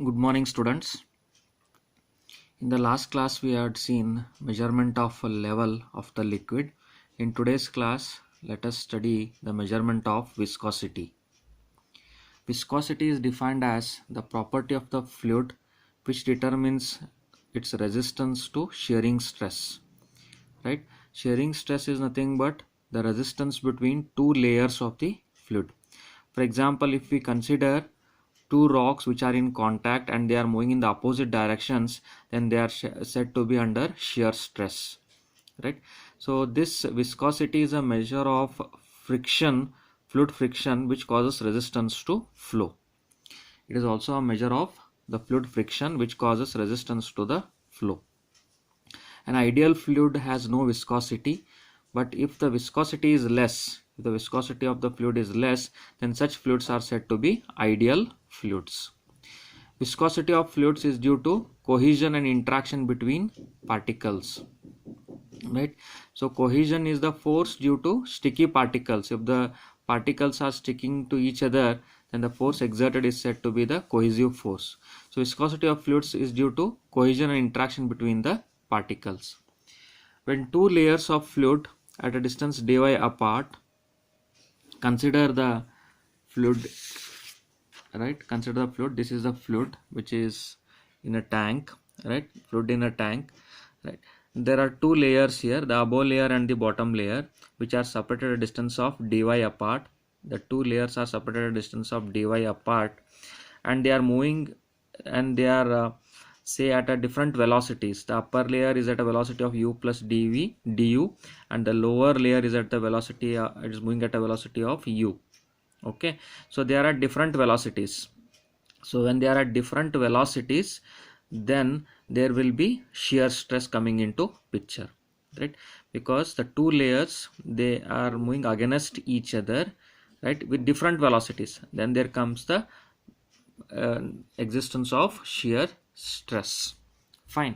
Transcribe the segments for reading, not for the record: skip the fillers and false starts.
Good morning, students. In the last class, we had seen measurement of a level of the liquid. In today's class, let us study the measurement of viscosity. Viscosity is defined as the property of the fluid which determines its resistance to shearing stress. Right? Shearing stress is nothing but the resistance between two layers of the fluid. For example, if we consider two rocks which are in contact and they are moving in the opposite directions, then they are said to be under shear stress, right? So this viscosity is a measure of friction, fluid friction, which causes resistance to flow. It is also a measure of the fluid friction which causes resistance to the flow. An ideal fluid has no viscosity, but if the viscosity is less, if the viscosity of the fluid is less, then such fluids are said to be ideal fluids. Viscosity of fluids is due to cohesion and interaction between particles, right? So cohesion is the force due to sticky particles. If the particles are sticking to each other, then the force exerted is said to be the cohesive force. So viscosity of fluids is due to cohesion and interaction between the particles. When two layers of fluid at a distance dy apart, consider the fluid, right? Consider the fluid. This is the fluid which is in a tank, right? Fluid in a tank, right? There are two layers here, the above layer and the bottom layer, which are separated at a distance of dy apart. The two layers are separated at a distance of dy apart, and they are moving, and they are say at a different velocities. The upper layer is at a velocity of u plus du, and the lower layer is at the velocity it is moving at a velocity of u. Okay, so they are at different velocities. So when they are at different velocities, then there will be shear stress coming into picture, right? Because the two layers, they are moving against each other, right, with different velocities. Then there comes the existence of shear stress. Fine.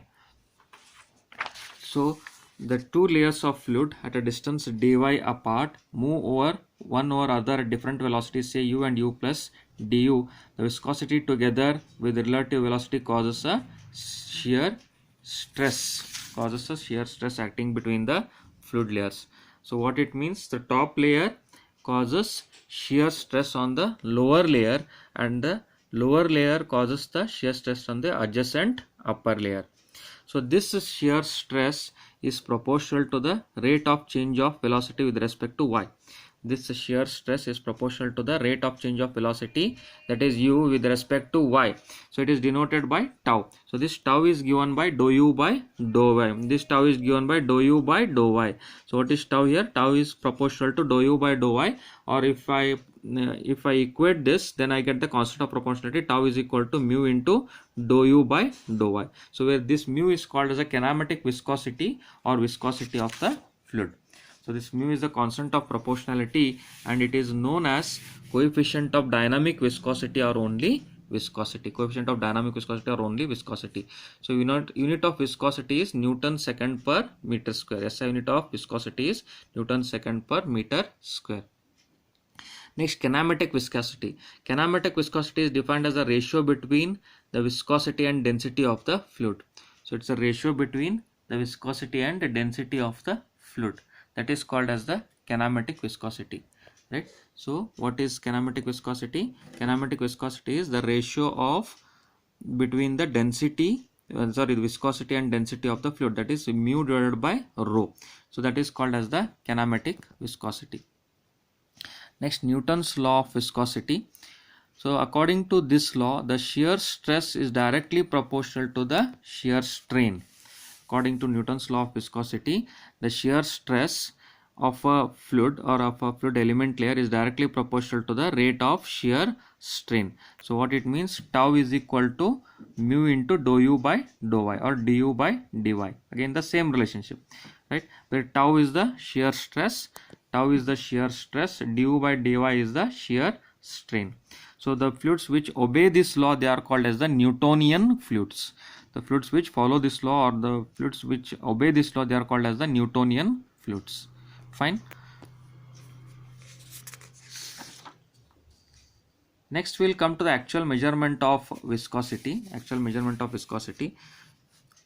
So the two layers of fluid at a distance dy apart move over one over other at different velocities, say u and u plus du. The viscosity together with relative velocity causes a shear stress acting between the fluid layers. So what it means, the top layer causes shear stress on the lower layer, and the lower layer causes the shear stress on the adjacent upper layer. So this shear stress is proportional to the rate of change of velocity with respect to y. This shear stress is proportional to the rate of change of velocity, that is u, with respect to y. So it is denoted by tau. So this tau is given by dou u by dou y. This tau is given by dou u by dou y. So what is tau here? Tau is proportional to dou u by dou y, or if I equate this, then I get the constant of proportionality. Tau is equal to mu into dou u by dou y. So where this mu is called as a kinematic viscosity or viscosity of the fluid. So this mu is the constant of proportionality, and it is known as coefficient of dynamic viscosity or only viscosity. Coefficient of dynamic viscosity or only viscosity. So unit of viscosity is Newton second per meter square. SI unit of viscosity is Newton second per meter square. Next, kinematic viscosity. Kinematic viscosity is defined as a ratio between the viscosity and density of the fluid. So it's a ratio between the viscosity and the density of the fluid. That is called as the kinematic viscosity, right? So what is kinematic viscosity? Kinematic viscosity is the ratio of between the density, the viscosity and density of the fluid, that is mu divided by rho. So that is called as the kinematic viscosity. Next, Newton's law of viscosity. So according to this law, the shear stress is directly proportional to the shear strain. According to Newton's law of viscosity, the shear stress of a fluid or of a fluid element layer is directly proportional to the rate of shear strain. So what it means, tau is equal to mu into dou u by dou y, or du by dy. Again the same relationship, right? Where tau is the shear stress, du by dy is the shear strain. So the fluids which obey this law, they are called as the Newtonian fluids. The fluids which follow this law, or the fluids which obey this law, they are called as the Newtonian fluids. Fine. Next we'll come to the actual measurement of viscosity.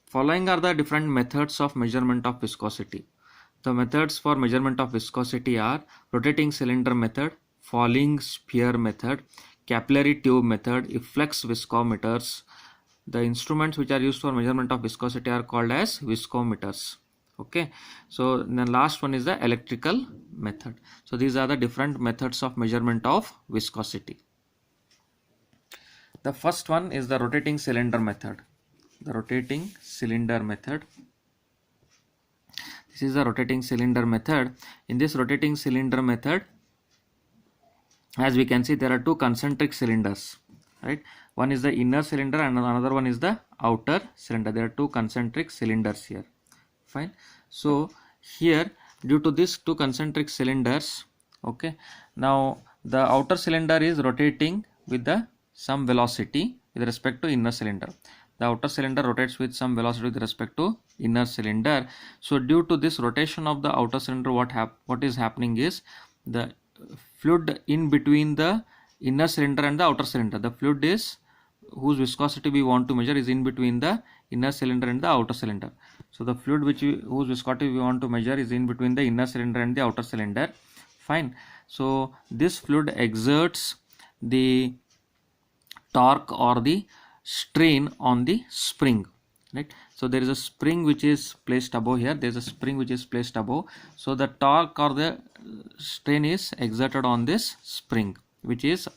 Following are the different methods of measurement of viscosity. The methods for measurement of viscosity are rotating cylinder method, falling sphere method, capillary tube method, Ifflux viscometers. The instruments which are used for measurement of viscosity are called as viscometers. Okay, so the last one is the electrical method. So these are the different methods of measurement of viscosity. The first one is the rotating cylinder method. This is the rotating cylinder method. In this rotating cylinder method, as we can see, there are two concentric cylinders, right? One is the inner cylinder and another one is the outer cylinder. There are two concentric cylinders here. Fine. So here, due to these two concentric cylinders, okay, now the outer cylinder is rotating with some velocity with respect to inner cylinder. The outer cylinder rotates with some velocity with respect to inner cylinder. So due to this rotation of the outer cylinder, what is happening is the fluid in between the inner cylinder and the outer cylinder. The fluid is whose viscosity we want to measure is in between the inner cylinder and the outer cylinder. So the fluid whose viscosity we want to measure is in between the inner cylinder and the outer cylinder. Fine. So this fluid exerts the torque or the strain on the spring, right? So there is a spring which is placed above here. There is a spring which is placed above. So the torque or the strain is exerted on this spring, which is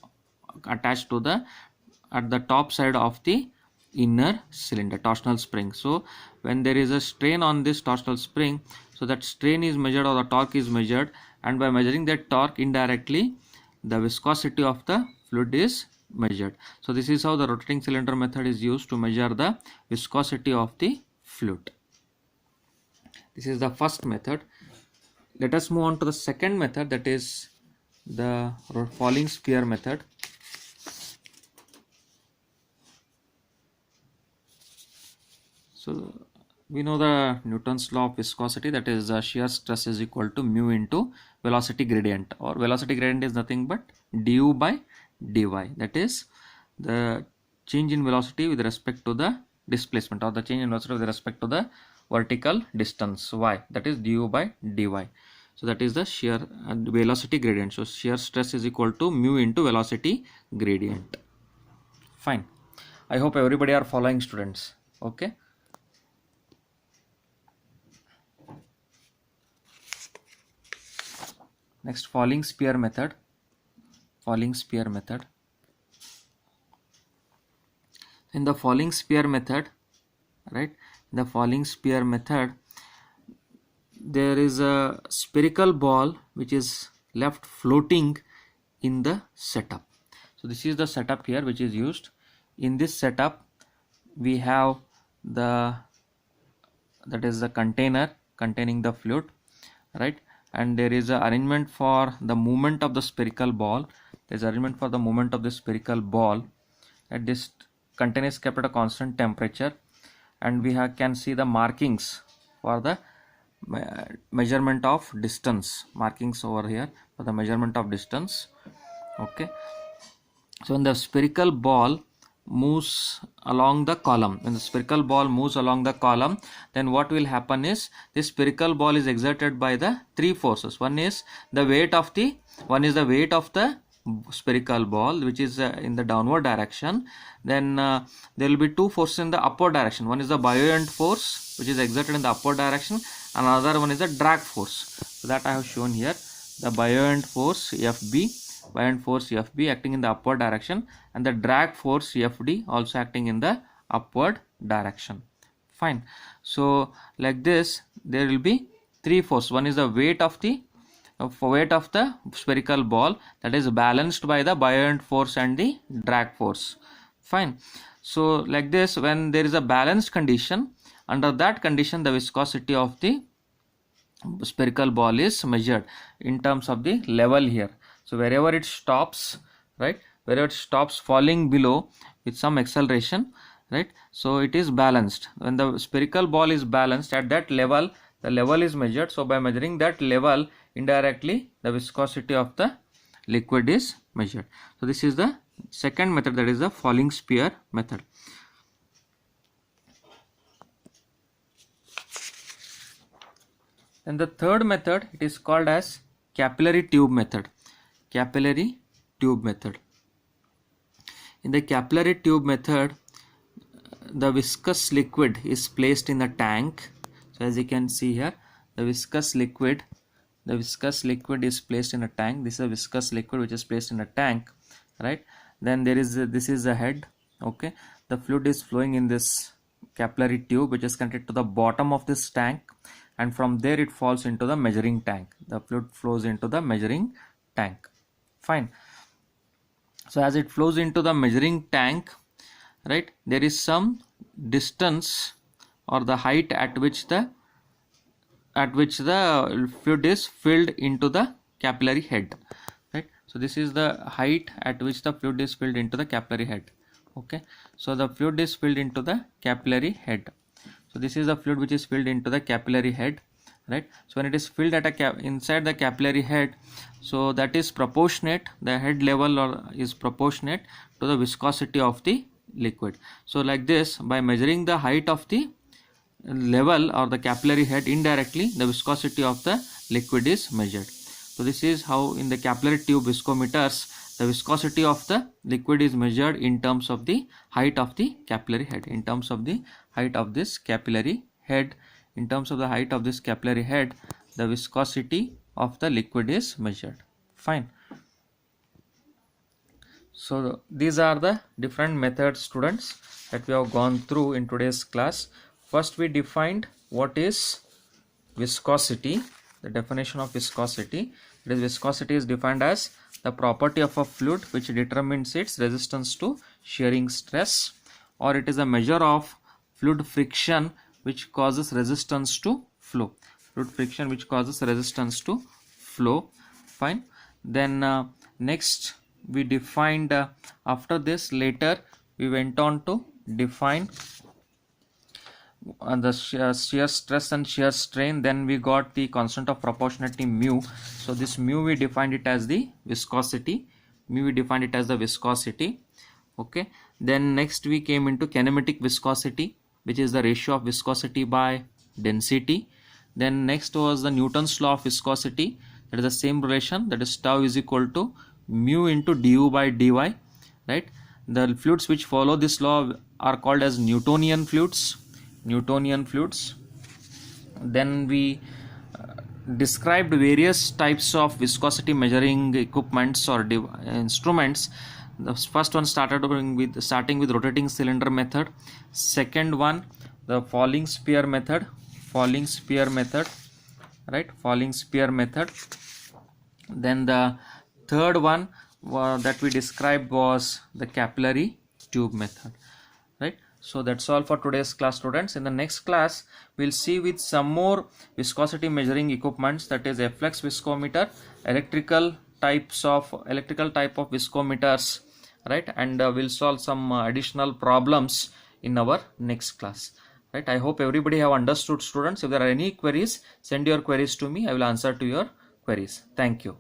attached to at the top side of the inner cylinder, torsional spring. So when there is a strain on this torsional spring, so that strain is measured or the torque is measured, and by measuring that torque, indirectly the viscosity of the fluid is measured. So this is how the rotating cylinder method is used to measure the viscosity of the fluid. This is the first method. Let us move on to the second method, that is the falling sphere method. So we know the Newton's law of viscosity, that is shear stress is equal to mu into velocity gradient, or velocity gradient is nothing but du by dy, that is the change in velocity with respect to the displacement, or the change in velocity with respect to the vertical distance y, that is du by dy. So that is the shear velocity gradient. So shear stress is equal to mu into velocity gradient. Fine. I hope everybody are following, students. Okay. Next, falling sphere method. In the falling sphere method, right, there is a spherical ball which is left floating in the setup. So this is the setup here which is used. In this setup, we have that is the container containing the fluid, right? And there is an arrangement for the movement of the spherical ball. There is arrangement for the movement of the spherical ball. And this container is kept at a constant temperature, and we can see the markings for the measurement of distance. Markings over here for the measurement of distance. Okay. So when the spherical ball moves along the column, then what will happen is this spherical ball is exerted by the three forces. One is the weight of the spherical ball, which is in the downward direction. Then there will be two forces in the upward direction. One is the buoyant force, which is exerted in the upward direction, and another one is the drag force. So that I have shown here, the buoyant force FB acting in the upward direction, and the drag force FD also acting in the upward direction. Fine. So like this, there will be three forces. One is the weight of the spherical ball, that is balanced by the buoyant force and the drag force. Fine. So like this, when there is a balanced condition, under that condition the viscosity of the spherical ball is measured in terms of the level here. So wherever it stops, right, wherever it stops falling below with some acceleration, right, so it is balanced. When the spherical ball is balanced at that level, the level is measured. So by measuring that level, indirectly the viscosity of the liquid is measured. So this is the second method, that is the falling sphere method. And the third method, it is called as capillary tube method. Capillary tube method. In the capillary tube method, the viscous liquid is placed in the tank. So as you can see here, the viscous liquid is placed in a tank. This is a viscous liquid which is placed in a tank, right? Then there is this is the head. Okay, the fluid is flowing in this capillary tube which is connected to the bottom of this tank, and from there it falls into the measuring tank. The fluid flows into the measuring tank. Fine. So as it flows into the measuring tank, right, there is some distance or the height at which the fluid is filled into the capillary head, right? So this is the height at which the fluid is filled into the capillary head. Okay, so the fluid is filled into the capillary head. So this is the fluid which is filled into the capillary head, right? So when it is filled at inside the capillary head, so that is proportionate, the head level is proportionate to the viscosity of the liquid. So like this, by measuring the height of the level or the capillary head, indirectly the viscosity of the liquid is measured. So this is how in the capillary tube viscometers the viscosity of the liquid is measured in terms of the height of the capillary head. In terms of the height of this capillary head, the viscosity of the liquid is measured. Fine. So these are the different methods, students, that we have gone through in today's class. First we defined what is viscosity. The definition of viscosity, that is, viscosity is defined as the property of a fluid which determines its resistance to shearing stress, or it is a measure of fluid friction which causes resistance to flow. Fine. Then next we defined, after this later we went on to define the shear stress and shear strain. Then we got the constant of proportionality mu. So this mu we defined it as the viscosity. Okay. Then next we came into kinematic viscosity, which is the ratio of viscosity by density. Then next was the Newton's law of viscosity. That is the same relation, that is tau is equal to mu into du by dy, right? The fluids which follow this law are called as Newtonian fluids. Then we described various types of viscosity measuring equipments or instruments. The first one starting with rotating cylinder method. Second one, the falling sphere method, right? Then the third one that we described was the capillary tube method, right? So that's all for today's class, students. In the next class we'll see with some more viscosity measuring equipments, that is F-flux viscometer, electrical type of viscometers, right? And we'll solve some additional problems in our next class, right? I hope everybody have understood, students. If there are any queries, send your queries to me. I will answer to your queries. Thank you.